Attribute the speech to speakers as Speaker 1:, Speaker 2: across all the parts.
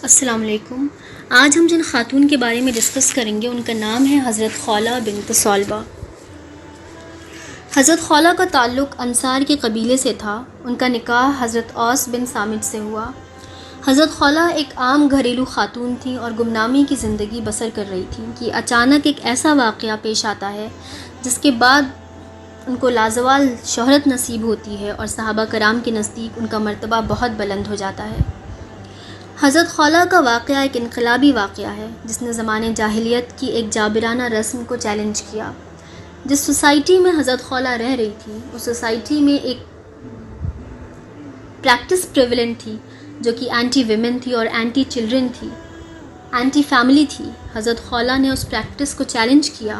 Speaker 1: السلام علیکم۔ آج ہم جن خاتون کے بارے میں ڈسکس کریں گے ان کا نام ہے حضرت خولہ بنت ثعلبہ۔ حضرت خولہ کا تعلق انصار کے قبیلے سے تھا۔ ان کا نکاح حضرت اوس بن صامت سے ہوا۔ حضرت خولہ ایک عام گھریلو خاتون تھیں اور گمنامی کی زندگی بسر کر رہی تھیں کہ اچانک ایک ایسا واقعہ پیش آتا ہے جس کے بعد ان کو لازوال شہرت نصیب ہوتی ہے اور صحابہ کرام کے نزدیک ان کا مرتبہ بہت بلند ہو جاتا ہے۔ حضرت خولہ کا واقعہ ایک انقلابی واقعہ ہے جس نے زمانے جاہلیت کی ایک جابرانہ رسم کو چیلنج کیا۔ جس سوسائٹی میں حضرت خولہ رہ رہی تھی اس سوسائٹی میں ایک پریکٹس پریولنٹ تھی جو کہ اینٹی ویمن تھی اور اینٹی چلڈرن تھی، اینٹی فیملی تھی۔ حضرت خولہ نے اس پریکٹس کو چیلنج کیا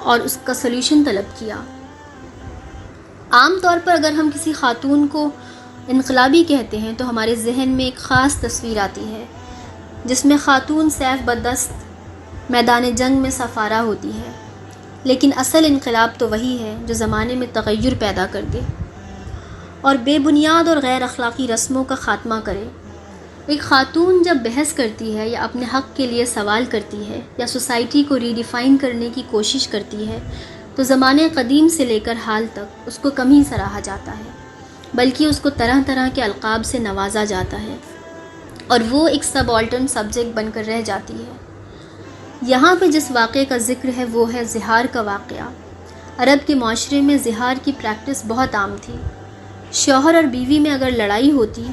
Speaker 1: اور اس کا سلوشن طلب کیا۔ عام طور پر اگر ہم کسی خاتون کو انقلابی کہتے ہیں تو ہمارے ذہن میں ایک خاص تصویر آتی ہے جس میں خاتون سیف بدست میدان جنگ میں سفارہ ہوتی ہے، لیکن اصل انقلاب تو وہی ہے جو زمانے میں تغیر پیدا کر دے اور بے بنیاد اور غیر اخلاقی رسموں کا خاتمہ کرے۔ ایک خاتون جب بحث کرتی ہے یا اپنے حق کے لیے سوال کرتی ہے یا سوسائٹی کو ری ڈیفائن کرنے کی کوشش کرتی ہے تو زمانے قدیم سے لے کر حال تک اس کو کم ہی سراہا جاتا ہے، بلکہ اس کو طرح طرح کے القاب سے نوازا جاتا ہے اور وہ ایک سبالٹرن سبجیکٹ بن کر رہ جاتی ہے۔ یہاں پہ جس واقعے کا ذکر ہے وہ ہے زہار کا واقعہ۔ عرب کے معاشرے میں زہار کی پریکٹس بہت عام تھی۔ شوہر اور بیوی میں اگر لڑائی ہوتی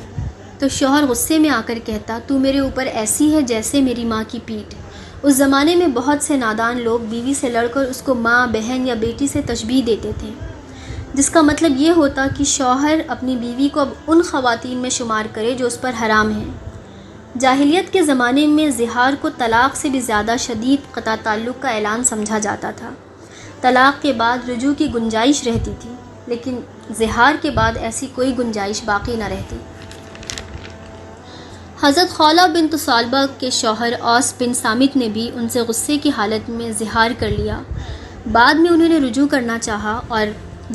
Speaker 1: تو شوہر غصے میں آ کر کہتا تو میرے اوپر ایسی ہے جیسے میری ماں کی پیٹھ۔ اس زمانے میں بہت سے نادان لوگ بیوی سے لڑ کر اس کو ماں، بہن یا بیٹی سے تشبیہ دیتے تھے، جس کا مطلب یہ ہوتا کہ شوہر اپنی بیوی کو اب ان خواتین میں شمار کرے جو اس پر حرام ہیں۔ جاہلیت کے زمانے میں زہار کو طلاق سے بھی زیادہ شدید قطع تعلق کا اعلان سمجھا جاتا تھا۔ طلاق کے بعد رجوع کی گنجائش رہتی تھی، لیکن زہار کے بعد ایسی کوئی گنجائش باقی نہ رہتی۔ حضرت خولہ بنت ثعلبہ کے شوہر اوس بن صامت نے بھی ان سے غصے کی حالت میں زہار کر لیا۔ بعد میں انہوں نے رجوع کرنا چاہا اور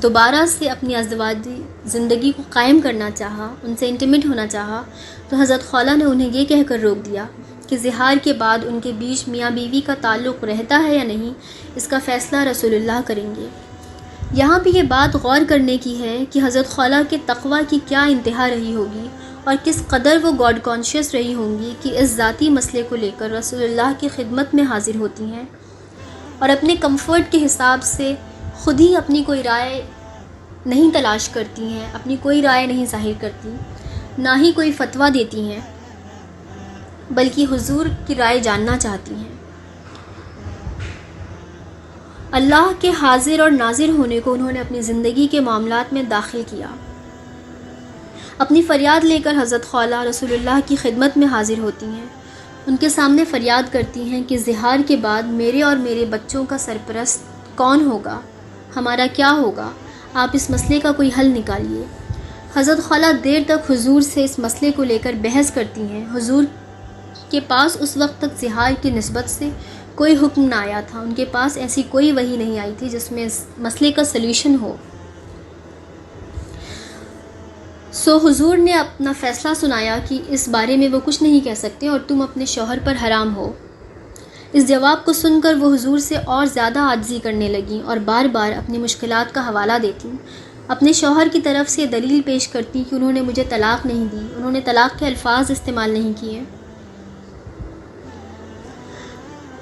Speaker 1: دوبارہ سے اپنی ازدواجی زندگی کو قائم کرنا چاہا، ان سے انٹیمیٹ ہونا چاہا، تو حضرت خولہ نے انہیں یہ کہہ کر روک دیا کہ زہار کے بعد ان کے بیچ میاں بیوی کا تعلق رہتا ہے یا نہیں اس کا فیصلہ رسول اللہ کریں گے۔ یہاں بھی یہ بات غور کرنے کی ہے کہ حضرت خولہ کے تقویٰ کی کیا انتہا رہی ہوگی اور کس قدر وہ گاڈ کانشیس رہی ہوں گی کہ اس ذاتی مسئلے کو لے کر رسول اللہ کی خدمت میں حاضر ہوتی ہیں اور اپنے کمفرٹ کے حساب سے خود ہی اپنی کوئی رائے نہیں تلاش کرتی ہیں، اپنی کوئی رائے نہیں ظاہر کرتی، نہ ہی کوئی فتویٰ دیتی ہیں، بلکہ حضور کی رائے جاننا چاہتی ہیں۔ اللہ کے حاضر اور ناظر ہونے کو انہوں نے اپنی زندگی کے معاملات میں داخل کیا۔ اپنی فریاد لے کر حضرت خولہ رسول اللہ کی خدمت میں حاضر ہوتی ہیں، ان کے سامنے فریاد کرتی ہیں کہ زہار کے بعد میرے اور میرے بچوں کا سرپرست کون ہوگا، ہمارا کیا ہوگا، آپ اس مسئلے کا کوئی حل نکالیے۔ حضرت خولہ دیر تک حضور سے اس مسئلے کو لے کر بحث کرتی ہیں۔ حضور کے پاس اس وقت تک زہار کی نسبت سے کوئی حکم نہ آیا تھا، ان کے پاس ایسی کوئی وحی نہیں آئی تھی جس میں اس مسئلے کا سلیوشن ہو۔ سو حضور نے اپنا فیصلہ سنایا کہ اس بارے میں وہ کچھ نہیں کہہ سکتے اور تم اپنے شوہر پر حرام ہو۔ اس جواب کو سن کر وہ حضور سے اور زیادہ عاجزی کرنے لگیں اور بار بار اپنی مشکلات کا حوالہ دیتیں، اپنے شوہر کی طرف سے دلیل پیش کرتی کہ انہوں نے مجھے طلاق نہیں دی، انہوں نے طلاق کے الفاظ استعمال نہیں کیے،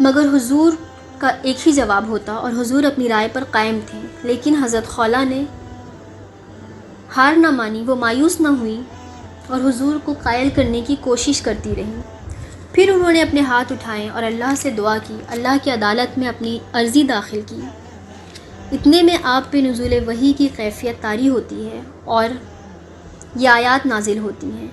Speaker 1: مگر حضور کا ایک ہی جواب ہوتا اور حضور اپنی رائے پر قائم تھے۔ لیکن حضرت خولہ نے ہار نہ مانی، وہ مایوس نہ ہوئی اور حضور کو قائل کرنے کی کوشش کرتی رہیں۔ پھر انہوں نے اپنے ہاتھ اٹھائے اور اللہ سے دعا کی، اللہ کی عدالت میں اپنی عرضی داخل کی۔ اتنے میں آپ پہ نزول وحی کی کیفیت طاری ہوتی ہے اور یہ آیات نازل ہوتی ہیں۔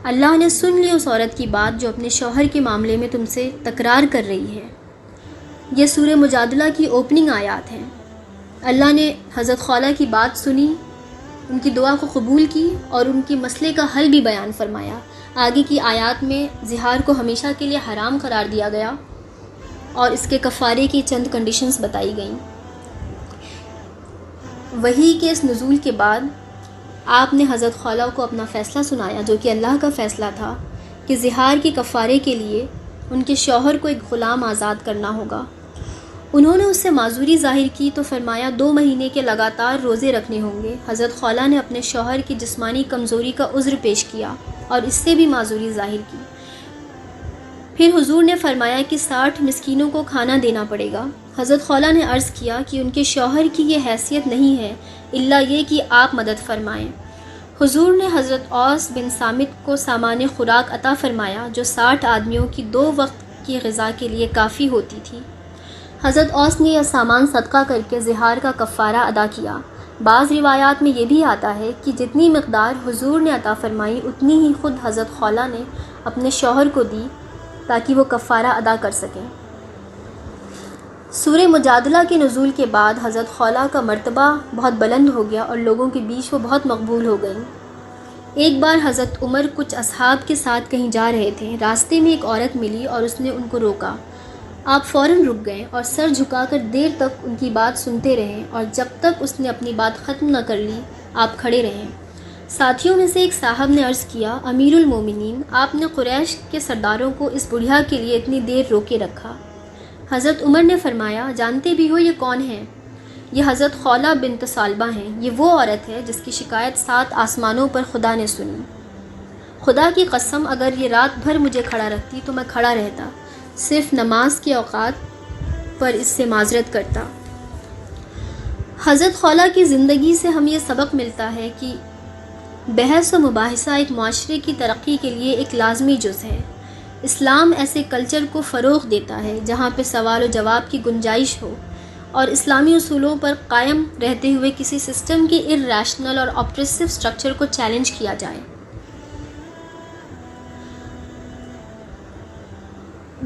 Speaker 1: اللہ نے سن لی اس عورت کی بات جو اپنے شوہر کے معاملے میں تم سے تکرار کر رہی ہے۔ یہ سورہ مجادلہ کی اوپننگ آیات ہیں۔ اللہ نے حضرت خولہ کی بات سنی، ان کی دعا کو قبول کی اور ان کے مسئلے کا حل بھی بیان فرمایا۔ آگے کی آیات میں زہار کو ہمیشہ کے لیے حرام قرار دیا گیا اور اس کے کفارے کی چند کنڈیشنز بتائی گئیں۔ وحی کے اس نزول کے بعد آپ نے حضرت خولہ کو اپنا فیصلہ سنایا جو کہ اللہ کا فیصلہ تھا کہ زہار کے کفارے کے لیے ان کے شوہر کو ایک غلام آزاد کرنا ہوگا۔ انہوں نے اس سے معذوری ظاہر کی تو فرمایا 2 مہینے کے لگاتار روزے رکھنے ہوں گے۔ حضرت خولہ نے اپنے شوہر کی جسمانی کمزوری کا عذر پیش کیا اور اس سے بھی معذوری ظاہر کی۔ پھر حضور نے فرمایا کہ 60 مسکینوں کو کھانا دینا پڑے گا۔ حضرت خولہ نے عرض کیا کہ ان کے شوہر کی یہ حیثیت نہیں ہے الا یہ کہ آپ مدد فرمائیں۔ حضور نے حضرت اوس بن صامت کو سامان خوراک عطا فرمایا جو 60 آدمیوں کی 2 وقت کی غذا کے لیے کافی ہوتی تھی۔ حضرت اوس نے یہ سامان صدقہ کر کے زہار کا کفارہ ادا کیا۔ بعض روایات میں یہ بھی آتا ہے کہ جتنی مقدار حضور نے عطا فرمائی اتنی ہی خود حضرت خولہ نے اپنے شوہر کو دی تاکہ وہ کفارہ ادا کر سکیں۔ سورہ مجادلہ کے نزول کے بعد حضرت خولہ کا مرتبہ بہت بلند ہو گیا اور لوگوں کے بیچ وہ بہت مقبول ہو گئیں۔ ایک بار حضرت عمر کچھ اصحاب کے ساتھ کہیں جا رہے تھے۔ راستے میں ایک عورت ملی اور اس نے ان کو روکا۔ آپ فوراً رک گئے اور سر جھکا کر دیر تک ان کی بات سنتے رہے اور جب تک اس نے اپنی بات ختم نہ کر لی آپ کھڑے رہے۔ ساتھیوں میں سے ایک صاحب نے عرض کیا، امیر المومنین، آپ نے قریش کے سرداروں کو اس بڑھیا کے لیے اتنی دیر روکے رکھا۔ حضرت عمر نے فرمایا، جانتے بھی ہو یہ کون ہیں؟ یہ حضرت خولہ بنت ثعلبہ ہیں۔ یہ وہ عورت ہے جس کی شکایت 7 آسمانوں پر خدا نے سنی۔ خدا کی قسم اگر یہ رات بھر مجھے کھڑا رکھتی تو میں کھڑا رہتا، صرف نماز کے اوقات پر اس سے معذرت کرتا۔ حضرت خولہ کی زندگی سے ہم یہ سبق ملتا ہے کہ بحث و مباحثہ ایک معاشرے کی ترقی کے لیے ایک لازمی جز ہے۔ اسلام ایسے کلچر کو فروغ دیتا ہے جہاں پہ سوال و جواب کی گنجائش ہو اور اسلامی اصولوں پر قائم رہتے ہوئے کسی سسٹم کے ارریشنل اور آپریسو سٹرکچر کو چیلنج کیا جائے۔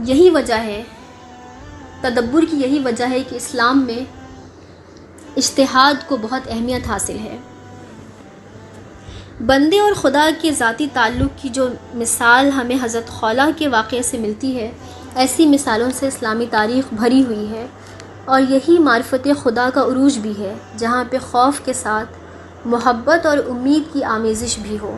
Speaker 1: یہی وجہ ہے، تدبر کی یہی وجہ ہے کہ اسلام میں اجتہاد کو بہت اہمیت حاصل ہے۔ بندے اور خدا کے ذاتی تعلق کی جو مثال ہمیں حضرت خولہ کے واقعے سے ملتی ہے، ایسی مثالوں سے اسلامی تاریخ بھری ہوئی ہے، اور یہی معرفت خدا کا عروج بھی ہے جہاں پہ خوف کے ساتھ محبت اور امید کی آمیزش بھی ہو۔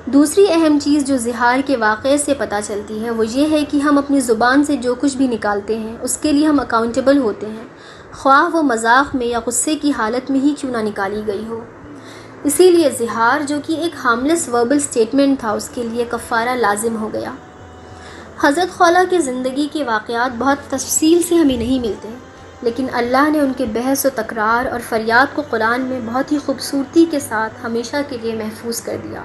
Speaker 1: دوسری اہم چیز جو زہار کے واقعے سے پتہ چلتی ہے وہ یہ ہے کہ ہم اپنی زبان سے جو کچھ بھی نکالتے ہیں اس کے لیے ہم اکاؤنٹیبل ہوتے ہیں، خواہ وہ مذاق میں یا غصے کی حالت میں ہی کیوں نہ نکالی گئی ہو۔ اسی لیے زہار جو کہ ایک ہارملیس وربل سٹیٹمنٹ تھا، اس کے لیے کفارہ لازم ہو گیا۔ حضرت خولہ کی زندگی کے واقعات بہت تفصیل سے ہمیں نہیں ملتے، لیکن اللہ نے ان کے بحث و تکرار اور فریاد کو قرآن میں بہت ہی خوبصورتی کے ساتھ ہمیشہ کے لیے محفوظ کر دیا۔